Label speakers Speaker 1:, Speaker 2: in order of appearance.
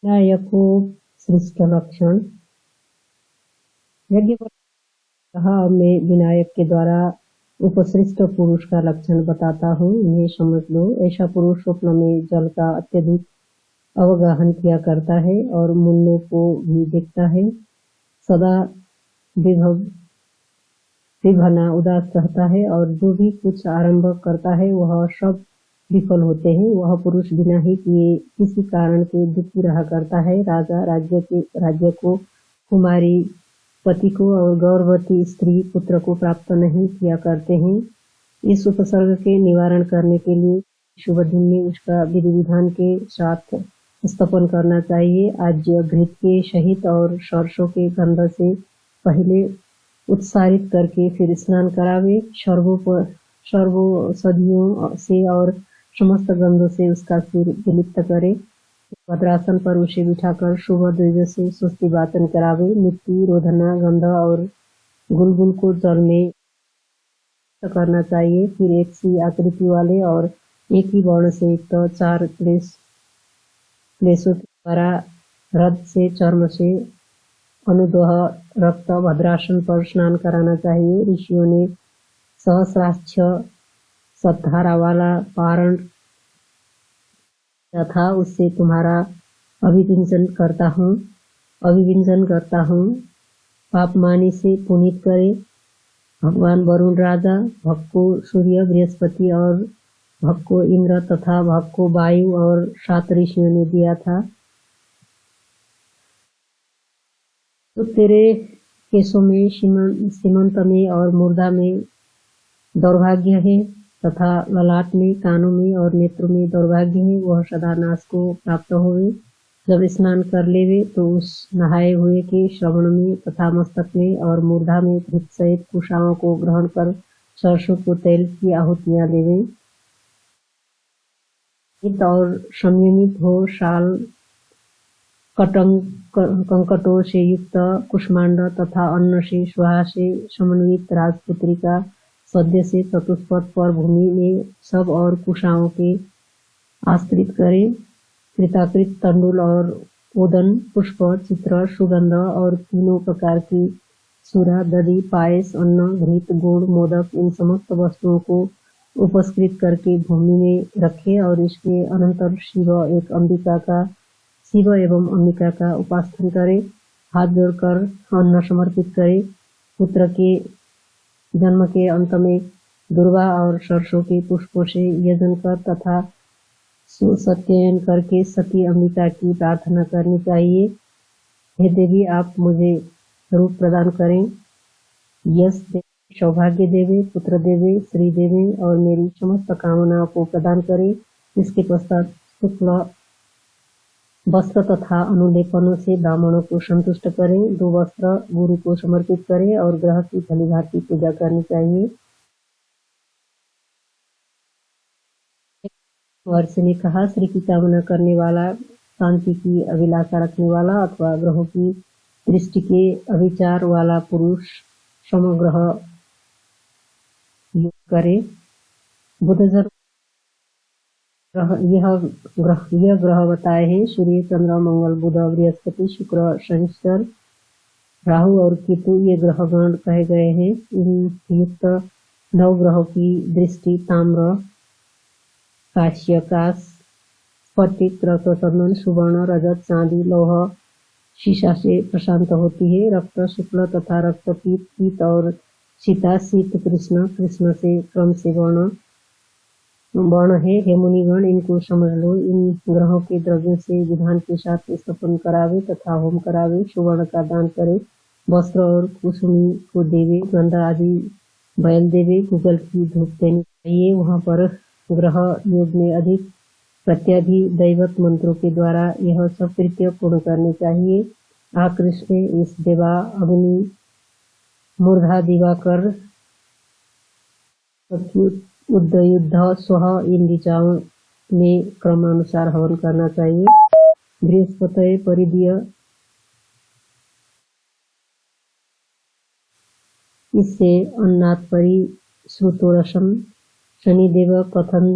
Speaker 1: विनायकोपसृष्ट लक्षण। यज्ञ पर कहा, अब मैं विनायक के द्वारा उपसृष्ट पुरुष का लक्षण बताता हूँ, इन्हें समझ लो। ऐसा पुरुष स्वप्न में जल का अत्यधिक अवगाहन किया करता है और मुन्नों को भी देखता है। सदा विभना उदास रहता है और जो भी कुछ आरंभ करता है वह सब विफल होते हैं। वह पुरुष बिना ही किए किसी कारण के दुखी रहा करता है। राजा राज्य को, कुमारी पति को और गर्भवती स्त्री पुत्र को प्राप्त नहीं किया करते हैं। इस उपसर्ग के निवारण करने के लिए शुभ दिन में उसका विधि विधान के साथ स्तपन करना चाहिए। आज्य घृत के सहित और सरसों के गंध से पहले उत्सारित करके फिर स्नान करावे। सर्वौषधियों से और समस्त गंधों से उसका सिर विलिप्त करे। भद्रासन पर उसे बिठाकर शुभ द्विज से सुस्ति वाचन करावे। मिट्टी, रोधना, गंध और गुलगुल को जल में करना चाहिए। फिर एक सी आकृति वाले और एक ही वर्ण से युक्त 4 क्लेशों के द्वारा रद से चर्म से अनुदोह रक्त भद्रासन पर स्नान कराना चाहिए। ऋषियों ने सहस्राक्ष सतधारा वाला पारण था, उससे तुम्हारा अभिविंजन करता हूँ। पापमानी से पुनीत करे। भगवान वरुण राजा, भक्त को सूर्य बृहस्पति और भक्त को इंद्र तथा भक्त को वायु और 7 ऋषियों ने दिया था। तो तेरे केशों में, सीमंत में और मुर्दा में दौर्भाग्य है तथा ललाट में, कानों में और नेत्रों में दौर्भाग्य है। वह सदा नाश को प्राप्त होवे। जब स्नान कर लेवे तो उस नहाए हुए के श्रवण में तथा मस्तक में और मूर्धा में घृत सहित कुशाओं को ग्रहण कर सरसों को तेल की आहुतियां लेवे। हित और संयमित हो शाल कंकटों से युक्त कुष्मांड तथा अन्न से स्वाहा से समन्वित राजपुत्री का सद्य से चतुष्पथ पर भूमि में सब और कुशाओं के आश्रित करे। कृताकृत तंडुल और ओदन, पुष्प, चित्र, सुगंध और तीनों प्रकार की सुरा, दधि, पायस, अन्न, घृत, गुड़, मोदक, इन समस्त वस्तुओं को उपस्कृत करके भूमि में रखे और इसके अनंतर शिव एवं अंबिका का उपासना करे। हाथ जोड़कर अन्न समर्पित करे। पुत्र के जन्म के अंत में दुर्वा और सरसों के पुष्पों से यजन कर तथा सत्ययन करके सती अंबिका की प्रार्थना करनी चाहिए। हे देवी, आप मुझे रूप प्रदान करें, यश देवे, सौभाग्य देवे, पुत्र देवे, श्री देवे और मेरी समस्त कामनाओं को प्रदान करें। इसके पश्चात शुक्ल वस्त्र तथा अनुलेपनों से ब्राह्मणों को संतुष्ट करें। 2 वस्त्र गुरु को समर्पित करें और ग्रह की भलीभांति पूजा करनी चाहिए। महर्षि ने कहा, श्री की कामना करने वाला, शांति की अभिलाषा रखने वाला अथवा ग्रहों की दृष्टि के अभिचार वाला पुरुष समग्रह योग करे। बुध यह ग्रह बताए हैं। सूर्य, चंद्र, मंगल, बुध, बृहस्पति, शुक्र, शनिश्चर, राहु और केतु ये ग्रहगण कहे गए हैं। इन युक्त 9 ग्रहों की दृष्टि ताम्र, काश्यकाश, स्फटिक, रक्तचंदन, सुवर्ण, रजत, चांदी, लौह, शीशा से प्रशांत होती है। रक्त शुक्ल तथा रक्त पीत और सीता शीत कृष्ण से क्रम से वर्ण है। हे मुनिगण, इनको समझ लो। इन ग्रहों के द्रव्यों से विधान के साथ स्थापन करावे तथा होम करावे। सुवर्ण का दान करे। वस्त्र और कुसुमी को देवे। गंध आदि बैल देवे। गूगल की धूप देनी चाहिए। वहां पर ग्रह योग में अधिक प्रत्यधि दैवत मंत्रों के द्वारा यह सब कृत्य पूर्ण करने चाहिए। आकृष्ण इस देवा अग्नि मूर्धा दिवाकर उद्युद्ध स्व इन ऋचाओं में क्रमानुसार हवन करना चाहिए। बृहस्पति परिदीय इससे अन्नात् परि श्रुतोरसम शनिदेव कथन